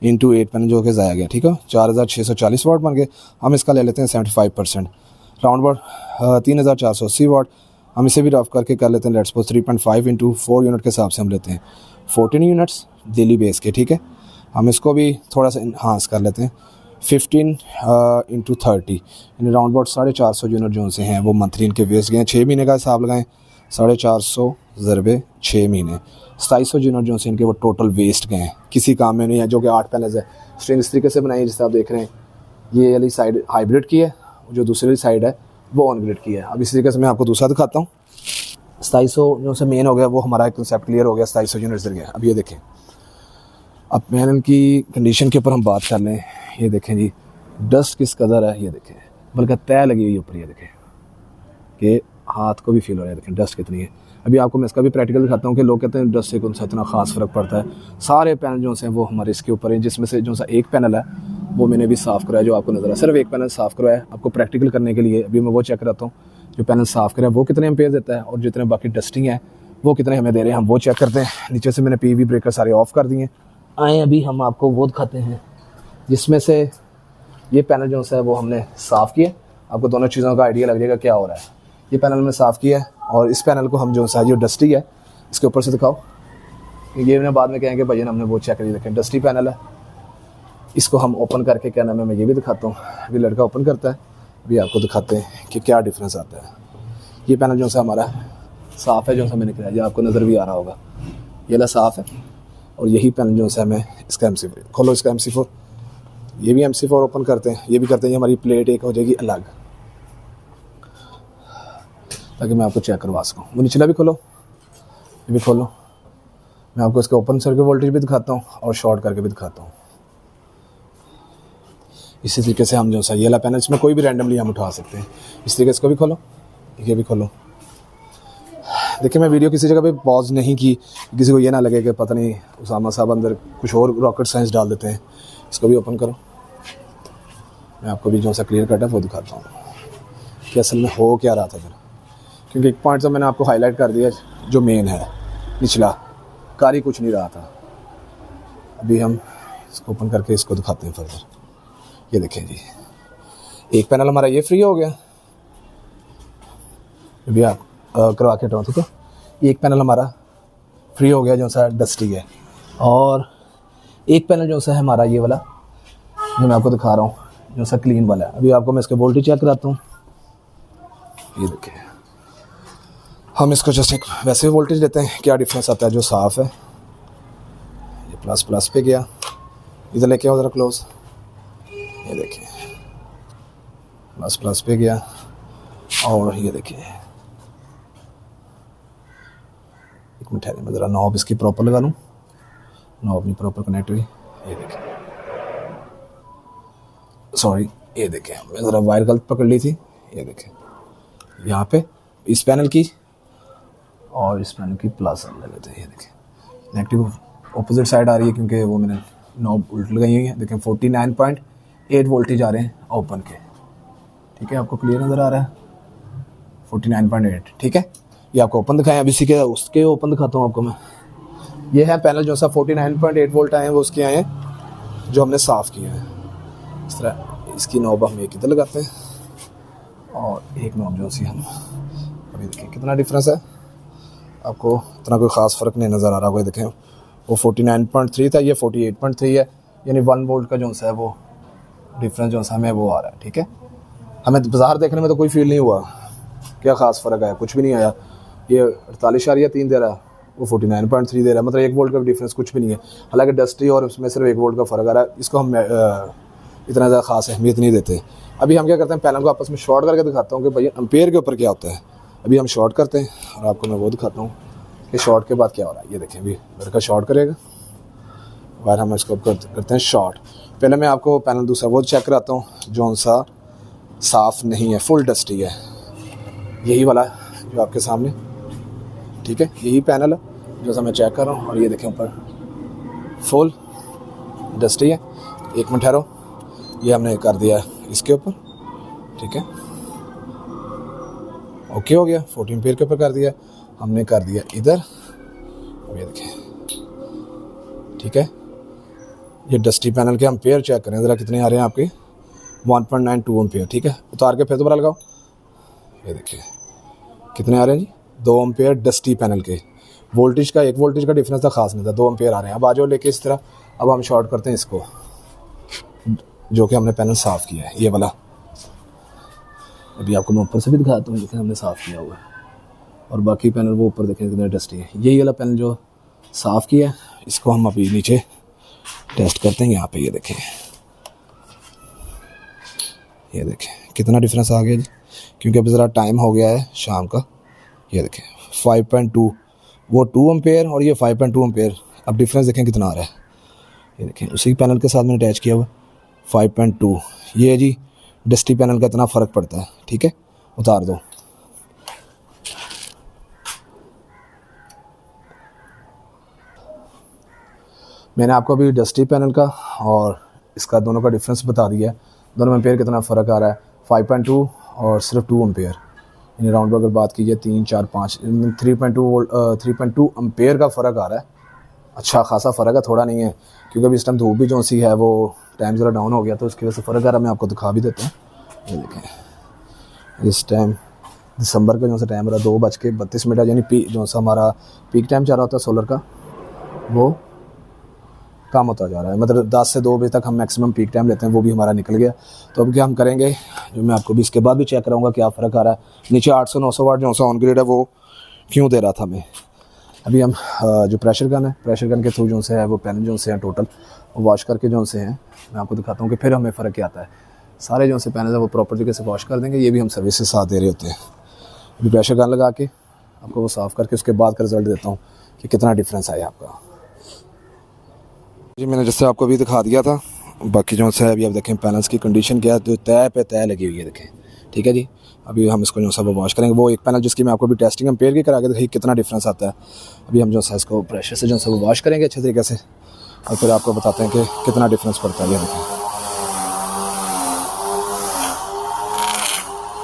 इंटू 8 पैनल जो कि ज़ाया गया, ठीक है, 4640 वाट बन गए। हम इसका ले लेते हैं 75% राउंड अबाउट 3480 वाट। हम इसे भी रफ करके कर लेते हैं, लेट्स सपोज 3.5 इंटू 4 यूनिट के हिसाब से हम लेते हैं 14 यूनिट्स डेली बेस के, ठीक है। हम इसको भी थोड़ा सा इन्हांस कर लेते हैं 15 इंटू 30, यानी राउंड अबाउट 450 यूनिट जो से हैं वो मंथली इनके वेस्ट गए हैं। 6 महीने का हिसाब लगाएं, 450 ज़रबे 6 महीने, 2700 यूनिट जो से इनके वो टोटल वेस्ट गए हैं, किसी काम में नहीं है। जो कि 8 पैनल्स है, स्ट्रिंग इस तरीके से बनाई है जिससे आप देख रहे हैं। ये वाली साइड हाइब्रिड की है, जो दूसरी साइड है वो ऑन ग्रिड की है। अब इस तरीके से मैं आपको दूसरा दिखाता हूँ। 2700 जो से मेन हो गया, वो हमारा एक कंसेप्ट क्लियर हो गया, 2700 यूनिट इधर गया। अब ये देखें, अब पैनल की कंडीशन के ऊपर हम बात कर लें। ये देखें जी, डस्ट किस कदर है, ये देखें, बल्कि तय लगी हुई ऊपर। ये देखें कि हाथ को भी फील हो रहा है, देखें डस्ट कितनी है। अभी आपको मैं इसका भी प्रैक्टिकल दिखाता हूँ कि लोग कहते हैं डस्ट से कौन सा इतना खास फ़र्क पड़ता है। सारे पैनल जो से वो हमारे इसके ऊपर हैं, जिसमें से जो सा एक पैनल है वो मैंने भी साफ़ कराया, जो आपको नज़र है। सिर्फ एक पैनल साफ़ करवाया है आपको प्रैक्टिकल करने के लिए। अभी मैं वो चेक कराता हूँ जो पैनल साफ़ कराया वो कितने एम्पेयर देता है, और जितने बाकी डस्टिंग है वो कितने हमें दे रहे हैं, हम वो चेक करते हैं। नीचे से मैंने PV ब्रेकर सारे ऑफ़ कर दिए। आए अभी हम आपको वो दिखाते हैं जिसमें से ये पैनल जो है वो हमने साफ़ किया। आपको दोनों चीज़ों का आइडिया लग जाएगा क्या हो रहा है। ये पैनल हमने साफ़ किया है, और इस पैनल को हम जो है जो डस्टी है इसके ऊपर से दिखाओ। ये मैंने बाद में कहेंगे भैया हमने वो चेक करिए। देखें डस्टी पैनल है, इसको हम ओपन करके क्या नाम है मैं ये भी दिखाता हूँ। अभी लड़का ओपन करता है, अभी आपको दिखाते हैं कि क्या डिफरेंस आता है। ये पैनल जो सा हमारा साफ़ है, जो सा मैंने कराया, ये आपको नज़र भी आ रहा होगा, ये ला साफ़ है। और यही पैनल जो सा मैं इसका MC4 खोलो, इसका MC4, ये भी MC4 ओपन करते हैं, ये भी करते हैं। ये हमारी प्लेट एक हो जाएगी अलग, ताकि मैं आपको चेक करवा सकूँ। वो निचला भी खोलो, ये भी खोलो, मैं आपको इसका ओपन सर्किट वोल्टेज भी दिखाता हूँ और शॉर्ट करके भी दिखाता हूँ। इसी तरीके से हम जो सा ये वाला पैनल इसमें कोई भी रैंडमली हम उठा सकते हैं। इस तरीके से इसको भी खोलो, ये भी खोलो। देखिए मैं वीडियो किसी जगह पे पॉज नहीं की, किसी को ये ना लगे कि पता नहीं उसामा साहब अंदर कुछ और रॉकेट साइंस डाल देते हैं। इसको भी ओपन करो, मैं आपको भी जो सा क्लियर कट है वो दिखाता हूँ कि असल में हो क्या रहा था फिर। क्योंकि एक पॉइंट तो मैंने आपको हाईलाइट कर दिया जो मेन है, निचला कारी कुछ नहीं रहा था। अभी हम इसको ओपन करके इसको दिखाते हैं फर्दर। ये देखें जी, एक पैनल हमारा ये फ्री हो गया, अभी आप करवा के हटाओ, ठीक है। एक पैनल हमारा फ्री हो गया जो सा डस्टी है, और एक पैनल जो सा है हमारा ये वाला जो मैं आपको दिखा रहा हूँ जो सा क्लीन वाला है। अभी आपको मैं इसके वोल्टेज चेक कराता हूँ। ये देखिए, हम इसको जैसे एक वैसे वोल्टेज लेते हैं, क्या डिफरेंस आता है। जो साफ़ है ये प्लस प्लस पे गया, इधर लेके आओ ज़रा क्लोज, ये देखिए प्लस प्लस पे गया। और ये देखिए एक मिनट ठहरिए, मैं ज़रा नॉब इसकी प्रॉपर लगा लूँ, नॉब नहीं प्रॉपर कनेक्ट हुई। ये देखिए सॉरी, ये देखें मैं ज़रा वायर गलत पकड़ ली थी। ये देखें यहाँ पे इस पैनल की और इस पैनल की प्लस लग लेते हैं। ये देखें नेगेटिव ऑपोजिट साइड आ रही है क्योंकि वो मैंने नॉब उल्ट लगाई हुई है। देखें 49.8 वोल्टेज आ रहे हैं ओपन के, ठीक है। आपको क्लियर नज़र आ रहा है 49.8, ठीक है। ये आपको ओपन दिखाएं, अब इसी के उसके ओपन दिखाता हूँ आपको मैं। ये है पैनल जो सा 49.8 वोल्ट आए हैं, वो उसके आए हैं जो हमने साफ़ किया है। इस तरह इसकी नॉब हम एक इधर लगाते हैं और एक नॉब जो सी हम, अभी देखें कितना डिफरेंस है। आपको इतना कोई ख़ास फ़र्क नहीं नज़र आ रहा होगा। देखें वो 49.3 था, ये 48.3 है, यानी 1 वोल्ट का जो सा है वो डिफरेंस जो सा हमें वो आ रहा है, ठीक है। हमें बाज़ार देखने में तो कोई फील नहीं हुआ, क्या ख़ास फ़र्क आया, कुछ भी नहीं आया। ये 48.3 दे रहा है, वो 49.3 दे रहा है, मतलब 1 वोल्ट का डिफरेंस कुछ भी नहीं है। हालांकि डस्टी और उसमें सिर्फ 1 वोल्ट का फ़र्क आ रहा है, इसको हम इतना ज़्यादा ख़ास अहमियत नहीं देते। अभी हम क्या करते हैं, पैनल को आपस में शॉर्ट करके दिखाता हूँ कि भैया एम्पेयर के ऊपर क्या होता है। अभी हम शॉर्ट करते हैं और आपको मैं वो दिखाता हूँ कि शॉर्ट के बाद क्या हो रहा है। ये देखें, अभी लड़का शॉर्ट करेगा, वायर हम इसको करते हैं शॉर्ट। पहले मैं आपको पैनल दूसरा वो चेक कराता हूँ जो सा साफ़ नहीं है, फुल डस्टी है, यही वाला जो आपके सामने, ठीक है। यही पैनल है जो सा मैं चेक कर रहा हूँ, और ये देखें ऊपर फुल डस्टी है। एक मिनट ठहरो, ये हमने कर दिया इसके ऊपर, ठीक है, ओके हो गया। 14 एम्पीयर के ऊपर कर दिया हमने, कर दिया इधर, ये देखें, ठीक है। ये डस्टी पैनल के एम्पीयर चेक करें ज़रा कितने आ रहे हैं आपके, 1.92 एम्पीयर, ठीक है। उतार के फिर दोबारा लगाओ, ये देखिए कितने आ रहे हैं जी, 2 एम्पीयर डस्टी पैनल के। वोल्टेज का 1 वोल्टेज का डिफरेंस था, खास नहीं था, 2 एम्पीयर आ रहे हैं। अब आ जाओ लेके इस तरह, अब हम शॉर्ट करते हैं इसको जो कि हमने पैनल साफ़ किया है, ये वाला। अभी आपको मैं ऊपर से भी दिखाता हूँ, देखें हमने साफ़ किया हुआ है, और बाकी पैनल वो ऊपर देखें कितने डस्टी है। यही वाला पैनल जो साफ़ किया है, इसको हम अभी नीचे टेस्ट करते हैं। यहाँ पे ये देखें, ये देखें कितना डिफरेंस आ गया जी, क्योंकि अभी ज़रा टाइम हो गया है शाम का। ये देखें 5.2, वो 2 एम्पेयर और ये 5.2 एम्पेयर। अब डिफरेंस देखें कितना आ रहा है, ये देखें उसी पैनल के साथ मैंने अटैच किया हुआ 5.2। ये है जी डस्टी पैनल का इतना फ़र्क पड़ता है, ठीक है। उतार दो, मैंने आपको अभी डस्टी पैनल का और इसका दोनों का डिफरेंस बता दिया है, दोनों में एम्पेयर कितना फ़र्क आ रहा है, 5.2 और सिर्फ 2 एम्पेयर। यानी राउंड अगर बात कीजिए 3, 4, 5 3.2 वोल्ट 3.2 एम्पेयर का फ़र्क आ रहा है। अच्छा खासा फ़र्क है, थोड़ा नहीं है, क्योंकि अभी इस टाइम धूप भी जो सी है वो टाइम ज़रा डाउन हो गया तो उसकी वजह से फ़र्क आ रहा है। मैं आपको दिखा भी देता हूँ, ये देखें इस टाइम दिसंबर का जो सा टाइम रहा 2:32 यानी जो सा हमारा पीक टाइम चल रहा होता है सोलर का वो कम होता जा रहा है। मतलब 10 से 2 बजे तक हम मैक्सिमम पीक टाइम लेते हैं, वो भी हमारा निकल गया। तो अब क्या हम करेंगे, जो मैं आपको भी इसके बाद भी चेक कराऊंगा क्या फ़र्क आ रहा है। नीचे 800-900 वाट जो सा ऑन ग्रिड है वो क्यों दे रहा था हमें। अभी हम जो प्रेशर गन है, प्रेशर गन के थ्रू जो से है वो पैनल जो से हैं टोटल वॉश करके जो से हैं, मैं आपको दिखाता हूँ कि फिर हमें फ़र्क क्या आता है। सारे जो से पैनल है वो प्रॉपर तरीके से वॉश कर देंगे, ये भी हम सर्विस के साथ दे रहे होते हैं। अभी प्रेशर गन लगा के आपको वो साफ़ करके उसके बाद का रिज़ल्ट देता हूँ कि कितना डिफरेंस आया आपका। जी मैंने जैसे आपको अभी दिखा दिया था, बाकी जो है अभी आप देखें पैनल्स की कंडीशन क्या है, तो तय पे तय लगी हुई है देखें, ठीक है जी। अभी हम इसको जो सा वो वॉश करेंगे, वो एक पैनल जिसकी मैं आपको भी टेस्टिंग एम्पेयर की करा के देखिए कितना डिफरेंस आता है। अभी हम जो सा इसको प्रेशर से जो सा वो वॉश करेंगे अच्छे तरीके से और फिर आपको बताते हैं कि कितना डिफरेंस पड़ता है। ये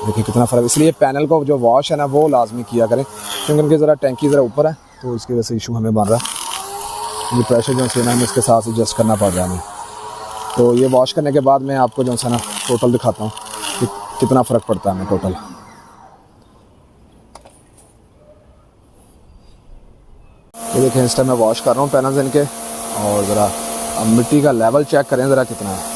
देखिए कितना फ़र्क। इसलिए पैनल को जो वॉश है ना वो लाजमी किया करें, क्योंकि उनकी ज़रा टैंकी ज़रा ऊपर है तो इसकी वजह से इशू हमें बन रहा है। ये प्रेशर जो है ना हमें इसके साथ एडजस्ट करना पड़ रहा है हमें। तो ये वॉश करने के बाद मैं आपको जो है ना टोटल दिखाता हूँ कि कितना फ़र्क पड़ता है हमें टोटल। ये देखें इस टाइम मैं वॉश कर रहा हूँ पैनल्स इनके, और ज़रा अब मिट्टी का लेवल चेक करें ज़रा कितना है।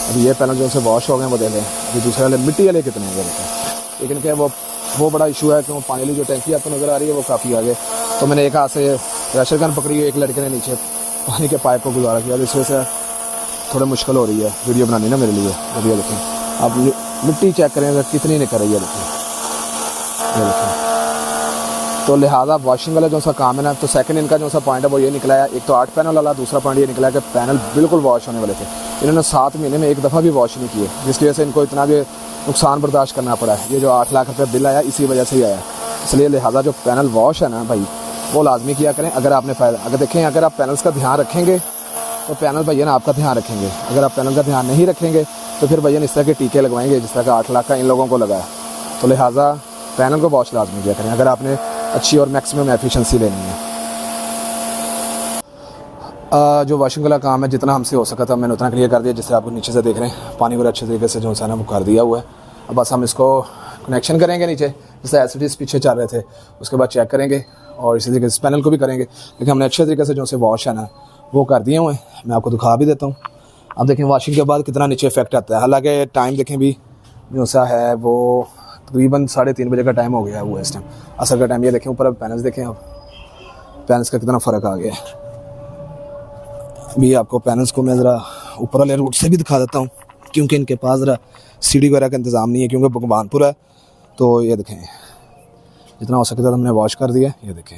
अभी ये पैनल जो से वॉश हो गए वो देखें, अभी दूसरे वाले मिट्टी वाले कितने हैं देखें। लेकिन क्या वो बड़ा इशू है कि वो पानी वाली जो टैंकी आपको नज़र आ रही है वो काफ़ी आगे। तो मैंने एक हाथ से प्रेशर गन पकड़ी हुई, एक लड़के ने नीचे पानी के पाइप को गुजारा किया, इस वजह से थोड़ा मुश्किल हो रही है वीडियो बनानी ना मेरे लिए। अब ये देखें आप मिट्टी चेक करें अगर कितनी निकल रही है, देखें ये देखें। तो लिहाजा वॉशिंग वाला जो सा काम है ना, तो सेकंड इनका जो सा पॉइंट है वो ये निकला है, एक तो 8 पैनल वाला, दूसरा पॉइंट ये निकला है कि पैनल बिल्कुल वॉश होने वाले थे। इन्होंने 7 महीने में एक दफ़ा भी वॉश नहीं किए, जिसकी वजह से इनको इतना भी नुकसान बर्दाश्त करना पड़ा है। ये जो 8 लाख रुपये बिल आया इसी वजह से ही आया। इसलिए लिहाजा जो पैनल वॉश है ना भाई वो लाजमी किया करें। अगर आपने अगर देखें अगर आप पैनल्स का ध्यान रखेंगे तो पैनल भैया ना आपका ध्यान रखेंगे। अगर आप पैनल का ध्यान नहीं रखेंगे तो फिर भैया इस तरह के टीके लगवाएंगे जिस तरह का 8 लाख का इन लोगों को लगा है। तो लिहाजा पैनल को वॉश लाजमी किया करें अगर आपने अच्छी और मैक्सिमम एफिशिएंसी लेनी है। जो वॉशिंग वाला काम है जितना हमसे हो सका था मैंने उतना क्लियर कर दिया। जिससे आपको नीचे से देख रहे हैं पानी को अच्छे तरीके से जो है ना वो कर दिया हुआ है। अब बस हम इसको कनेक्शन करेंगे नीचे, जैसे एसिडिस पीछे चल रहे थे, उसके बाद चेक करेंगे और इसी तरीके से पैनल को भी करेंगे। लेकिन हमने अच्छे तरीके से जो से वॉश है ना वो कर दिए हुए हैं। मैं आपको दिखा भी देता हूँ। अब देखें वॉशिंग के बाद कितना नीचे इफेक्ट आता है। हालांकि टाइम देखें भी जो सा है वो तकरीबन 3:30 बजे का टाइम हो गया है वो इस टाइम असर का टाइम। ये देखें ऊपर अब पैनल्स देखें, अब पैनल्स का कितना फ़र्क आ गया है। भी आपको पैनल्स को मैं ज़रा ऊपर वाले रूट से भी दिखा देता हूँ, क्योंकि इनके पास ज़रा सीढ़ी वगैरह का इंतज़ाम नहीं है, क्योंकि भगवानपुर है। तो ये देखें जितना हो सके था हमने वॉश कर दिया। ये देखें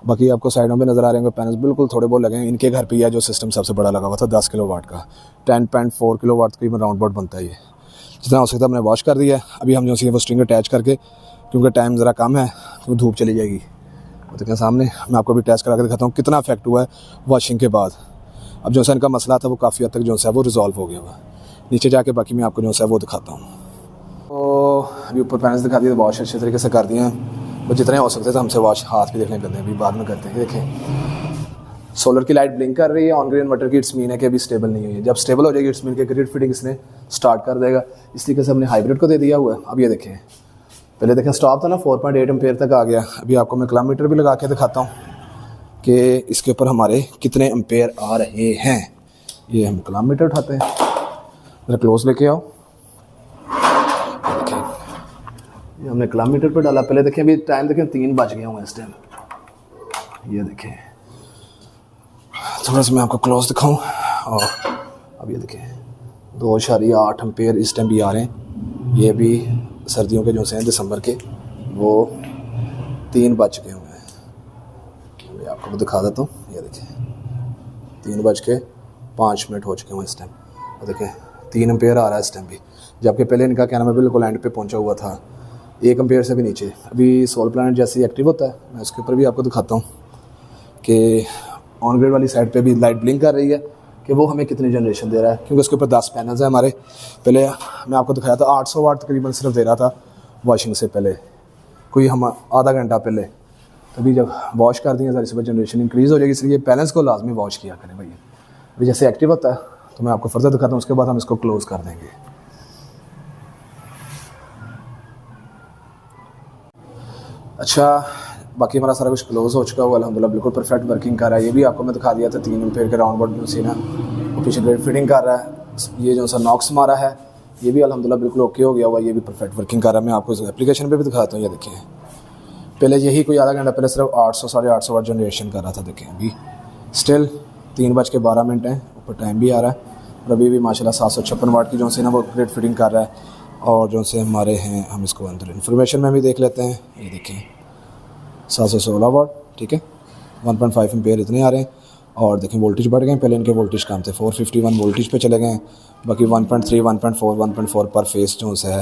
बाकी आपको साइडों में नज़र आ रहे हैं पैनल्स बिल्कुल थोड़े बहुत लगे हैं। इनके घर पे यह जो सिस्टम सबसे बड़ा लगा हुआ था 10 किलोवाट का, 10.4 किलोवाट तकरीबन राउंड अबाउट बनता है। ये जितना हो सकता है हमने वॉश कर दिया। अभी हम जो सी वो स्ट्रिंग अटैच करके, क्योंकि टाइम ज़रा कम है क्योंकि धूप चली जाएगी, तो देखें सामने मैं आपको भी टेस्ट करा के दिखाता हूँ कितना इफेक्ट हुआ है वॉशिंग के बाद। अब जो सा इनका मसला था वो काफ़ी हद तक जो है वो रिजॉल्व हो गया हुआ। नीचे जाके बाकी मैं आपको जो है वो दिखाता हूँ। तो अभी ऊपर पैनल्स दिखा दिए, वॉश अच्छे तरीके से कर दिए हैं, बस जितने हो सकते थे हमसे वॉश हाथ भी देखने करते हैं, अभी बाद में करते हैं। देखें सोलर की लाइट ब्लिंक कर रही है, ऑन ग्रिड इन्वर्टर की इट्स मीन है कि अभी स्टेबल नहीं हुई है। जब स्टेबल हो जाएगी इट्स मीन के ग्रिड फिटिंग इसने स्टार्ट कर देगा। इस तरीके से हमने हाइब्रिड को दे दिया हुआ है। अब ये देखें पहले देखें स्टॉप था ना 4.8 एम्पेयर तक आ गया। अभी आपको मैं किलोमीटर भी लगा के दिखाता हूँ कि इसके ऊपर हमारे कितने एम्पेयर आ रहे हैं। ये हम किलोमीटर उठाते हैं, जरा क्लोज लेके आओ। ये हमने किलोमीटर पर डाला। पहले देखें अभी टाइम देखें 3 बज गए हुए इस टाइम। ये देखें थोड़ा सा मैं आपको क्लोज दिखाऊं, और अब ये देखें 2.8 एम्पेयर इस टाइम भी आ रहे हैं। ये भी सर्दियों के जो से हैं दिसंबर के, वो 3 बज गए हुए हैं। मैं आपको दिखा देता हूँ। ये देखें 3:05 हो चुके हैं इस टाइम। और देखें 3 एम्पेयर आ रहा है इस टाइम भी, जबकि पहले इनका क्या नाम है बिल्कुल एंड पे पहुंचा हुआ था 1 एम्पेयर से भी नीचे। अभी सोलर प्लानट जैसे ही एक्टिव होता है मैं उसके ऊपर भी आपको दिखाता हूँ कि ऑन ग्रिड वाली साइड पे भी लाइट ब्लिंक कर रही है, कि वो हमें कितनी जनरेशन दे रहा है, क्योंकि उसके ऊपर 10 पैनल्स हैं हमारे। पहले मैं आपको दिखाया था 800 वाट तकरीबन सिर्फ दे रहा था वॉशिंग से पहले, कोई हम आधा घंटा पहले। तभी जब वॉश कर दिए ज़ाहिर सी बात जनरेशन इंक्रीज़ हो जाएगी, इसलिए पैनल्स को लाजमी वॉश किया करें भैया। अभी जैसे एक्टिव होता है तो मैं आपको फर्दर दिखाता हूँ, उसके बाद हम इसको क्लोज़ कर देंगे। अच्छा, बाकी हमारा सारा कुछ क्लोज़ हो चुका हुआ अल्हम्दुलिल्लाह, बिल्कुल परफेक्ट वर्किंग कर रहा है। ये भी आपको मैं दिखा दिया था 3 एम्पेयर के राउंड बोर्ड से ना, वो पीछे ग्रेड फिटिंग कर रहा है। ये जो सा नॉक्स मारा है ये भी अल्हम्दुलिल्लाह बिल्कुल ओके हो गया हुआ, ये भी परफेक्ट वर्किंग कर रहा है। मैं आपको इस एप्लीकेशन पे भी दिखाता हूँ, ये देखें पहले यही कोई आधा घंटा पहले सिर्फ 800 साढ़े 800 वाट जनरेशन कर रहा था। देखें अभी स्टिल 3:12 है, ऊपर टाइम भी आ रहा है, और अभी भी माशाल्लाह 756 वाट की जो से ना वो ग्रेड फिटिंग कर रहा है। और जो से हमारे हैं, हम इसको अंदर इन्फॉर्मेशन में भी देख लेते हैं। ये देखें 716 वाट, ठीक है, 1.5 एम्पेयर इतने आ रहे हैं। और देखें वोल्टेज बढ़ गए, पहले इनके वोल्टेज कम थे, 451 वोल्टेज पे चले गए हैं। बाकी 1.3 1.4 पर फेस जो है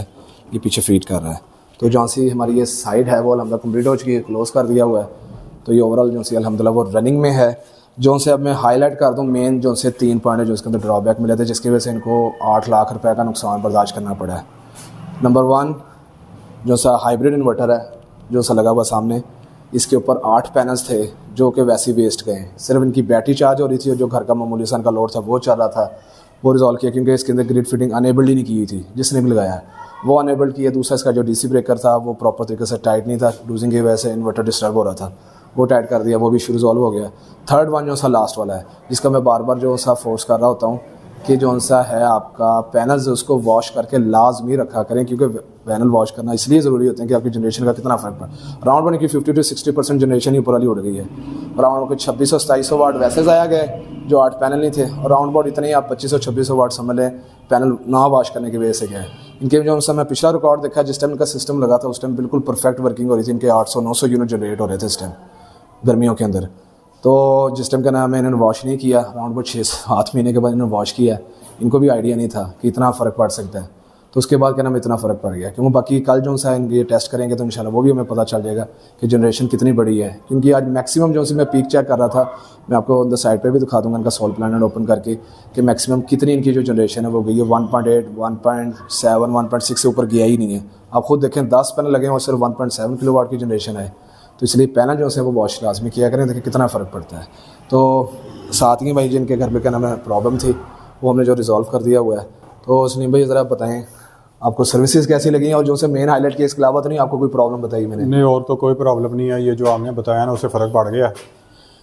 ये पीछे फीड कर रहा है। तो जहाँ से हमारी ये साइड है वो अल्हम्दुलिल्लाह कंप्लीट हो चुकी है, क्लोज़ कर दिया हुआ है। तो ये ओवरऑल जो से अल्हम्दुलिल्लाह वो रनिंग में है। जो से अब मैं हाईलाइट कर दूँ मेन जो से 3 पॉइंट है जो इसके अंदर ड्रॉबैक मिले थे, जिसकी वजह से इनको 8 लाख रुपए का नुकसान बर्दाश्त करना पड़ा है। नंबर 1 जो सा हाइब्रिड इन्वर्टर है जो सा लगा हुआ सामने, इसके ऊपर 8 पैनल्स थे जो कि वैसे ही वेस्ट गए। सिर्फ इनकी बैटरी चार्ज हो रही थी और जो घर का मामूली सा का लोड था वो चल रहा था, वो रिजॉल्व किया क्योंकि इसके अंदर ग्रिड फिटिंग अनेबल्ड ही नहीं की हुई थी। जिसने भी लगाया है वो अनेबल्ड किया। दूसरा इसका जो डीसी ब्रेकर था वो प्रॉपर तरीके से टाइट नहीं था, लूजिंग की वजह से इन्वर्टर डिस्टर्ब हो रहा था, वो टाइट कर दिया, वो भी रिजॉल्व हो गया। थर्ड वन जो सा लास्ट वाला है जिसका मैं बार बार जो सा फोर्स कर रहा होता हूँ कि जो सा है आपका पैनल्स उसको वॉश करके लाजमी रखा करें, क्योंकि पैनल वॉश करना इसलिए ज़रूरी होते हैं कि आपकी जनरेशन का कितना फ़र्क पड़ा। राउंड बने की 50 से 60% जनरेशन ही ऊपर वाली उड़ गई है। राउंड को 2600-2700 वाट वैसे ज़ाया गए जो 8 पैनल नहीं थे, और राउंड बोर्ड इतने ही आप 2500-2600 वाट समझ लें पैनल ना वॉश करने की वजह से गए। इनके जो सा मैं पिछला रिकॉर्ड देखा जिस टाइम इनका सिस्टम लगा था उस टाइम बिल्कुल परफेक्ट वर्किंग हो रही थी। इनके 800-900 यूनिट जनरेट हो रहे थे इस टाइम गर्मियों के अंदर। तो जिस टाइम का नाम है इन्होंने वॉश नहीं किया, राउंड बोर्ड 6-7 महीने के बाद इन्होंने वॉश किया, इनको भी आइडिया नहीं था कि इतना फ़र्क पड़ सकता है। तो उसके बाद क्या नाम इतना फ़र्क पड़ गया, क्योंकि बाकी कल जो सा इनके टेस्ट करेंगे तो इंशाल्लाह वो भी हमें पता चल जाएगा कि जनरेशन कितनी बड़ी है। क्योंकि आज मैक्सिमम जो से मैं पीक चेक कर रहा था, मैं आपको ऑन द साइड पे भी दिखा दूंगा इनका सोल प्लानट ओपन करके कि मैक्सिमम कितनी इनकी जो जनरेशन है वो गई है 1.8 1.7 1.6 से ऊपर गया ही नहीं है। आप खुद देखें 10 पैनल लगे हैं और सिर्फ 1.7 किलोवाट की जनरेशन है। तो इसलिए पैनल जो है वो वॉश लाजमी किया करें, देखिए कितना फ़र्क पड़ता है। तो साथ ही भाई जिनके घर पे क्या नाम है प्रॉब्लम थी वो हमने जो रिजॉल्व कर दिया हुआ है। तो सलीम भाई ज़रा बताएं आपको सर्विसेज कैसी लगी और जो से मेन हाईलाइट किया इसके अलावा तो नहीं आपको कोई प्रॉब्लम बताई मैंने? नहीं, और तो कोई प्रॉब्लम नहीं है, ये जो आपने बताया ना उससे फ़र्क पड़ गया,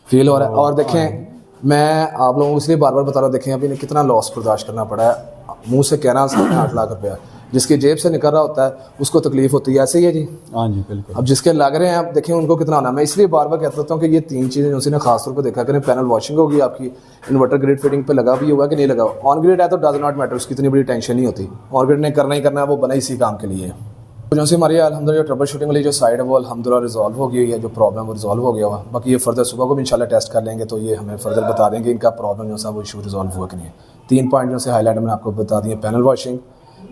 फील हो रहा है। और देखें मैं आप लोगों को इसलिए बार बार बता रहा हूँ, देखें अभी इन्हें कितना लॉस बर्दाश्त करना पड़ा है। मुँह से कहना 8 लाख रुपया जिसकी जेब से निकल रहा होता है उसको तकलीफ होती है, ऐसे ही है जी। हाँ जी बिल्कुल। अब जिसके लग रहे हैं आप देखें उनको कितना होना। मैं इसलिए बार बार कहता हूँ कि ये 3 चीज़ें जो सी ना खासतौर पर देखा करें। पैनल वॉशिंग होगी आपकी, इन्वर्टर ग्रिड फिटिंग पे लगा भी हुआ कि नहीं लगा, ऑन ग्रिड है तो डज नॉट मैटर, उसकी इतनी बड़ी टेंशन नहीं होती। ऑन ग्रिड ने करना ही करना है, वो बना इसी काम के लिए। तो जो से हमारी अल्हम्दुलिल्लाह ट्रबल शूटिंग वाली जो साइड है वो अल्हम्दुलिल्लाह रिजॉल्व हो गई है, जो प्रॉब्लम वो रिजॉल्व हो गया हुआ। बाकी ये फर्दर सुबह को भी इंशाल्लाह टेस्ट कर लेंगे तो ये हमें फर्दर बता देंगे इनका प्रॉब्लम जो सा वो इशू रिजॉल्व हुआ कि नहीं है। 3 पॉइंट जो से हाईलाइट मैंने आपको बता दिए, panel washing,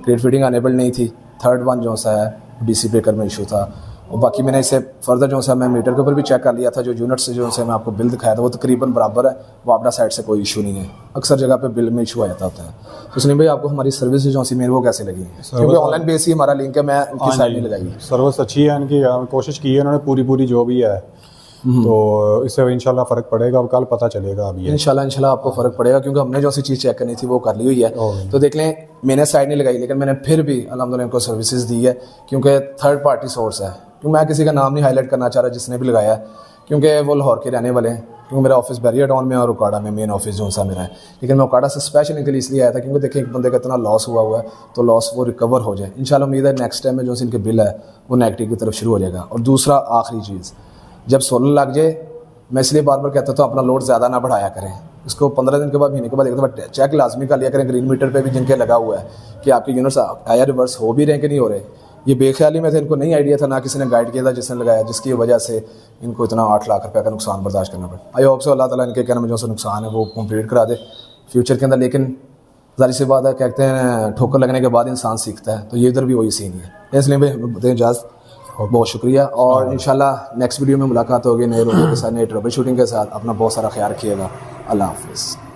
grid fitting enable नहीं थी, थर्ड वन जो सा है डीसी ब्रेकर में इशू था। और बाकी मैंने इसे फर्दर जो सा मैं मीटर के ऊपर भी चेक कर लिया था, जो यूनिट से जो से मैं आपको बिल दिखाया था वो तकरीबन बराबर है, वो अपना साइड से कोई इशू नहीं है। अक्सर जगह पे बिल में इशू आ जाता होता है। तो सलीम भाई आपको हमारी सर्विस जो सी मेरी वो कैसे लगी? क्योंकि ऑनलाइन बेस ही हमारा लिंक है, मैं उनकी साइड नहीं लगाई। सर्विस अच्छी है इनकी, कोशिश की है इन्होंने पूरी जो भी है, तो इससे इंशाल्लाह फ़र्क पड़ेगा और कल पता चलेगा। अभी इंशाल्लाह आपको फ़र्क पड़ेगा, क्योंकि हमने जो सी चीज़ चेक करनी थी वो कर ली हुई है। तो देख लें मैंने साइड नहीं लगाई, लेकिन मैंने फिर भी अल्हम्दुलिल्लाह इनको सर्विसेज दी है, क्योंकि थर्ड पार्टी सोर्स है। क्योंकि मैं किसी का नाम नहीं हाईलाइट करना चाह रहा जिसने भी लगाया, क्योंकि वो लाहौर के रहने वाले हैं। क्योंकि मेरा ऑफिस बैरियर टाउन में और उकाड़ा में मेन ऑफिस जो सा मेरा है, लेकिन मैं उकाड़ा से स्पेशल इनके लिए इसलिए आया था क्योंकि देखिए एक बंदे का इतना लॉस हुआ है तो लॉस वो रिकवर हो जाए इंशाल्लाह। उम्मीद है नेक्स्ट टाइम में जो इनके बिल है वो नेगेटिव की तरफ शुरू हो जाएगा। और दूसरा आखिरी चीज़, जब सोलर लग जाए, मैं इसलिए बार बार कहता था अपना लोड ज़्यादा ना बढ़ाया करें, इसको 15 दिन के बाद महीने के बाद एक दफ़ा चेक लाजमी कर लिया करें ग्रीन मीटर पे भी जिनके लगा हुआ है कि आपके यूनिट्स आया रिवर्स हो भी रहे कि नहीं हो रहे। ये बेख्याली में थे, इनको नहीं आइडिया था, ना किसी ने गाइड किया था जिसने लगाया, जिसकी वजह से इनको इतना 8 लाख रुपये का नुकसान बर्दाश्त करना पड़ा। आई होप सो अल्लाह ताला इनके कहने में जो सा नुकसान है वो कंप्लीट करा दे फ्यूचर के अंदर। लेकिन ज़ाहिर सी बात है, कहते हैं ठोकर लगने के बाद इंसान सीखता है, तो ये इधर भी वही सीन है। इसलिए भाई इजाज़त, बहुत शुक्रिया। और इंशाल्लाह नेक्स्ट वीडियो में मुलाकात होगी नए रोज़ के साथ, नए ट्रबल शूटिंग के साथ। अपना बहुत सारा ख्याल रखिएगा। अल्लाह हाफिज़।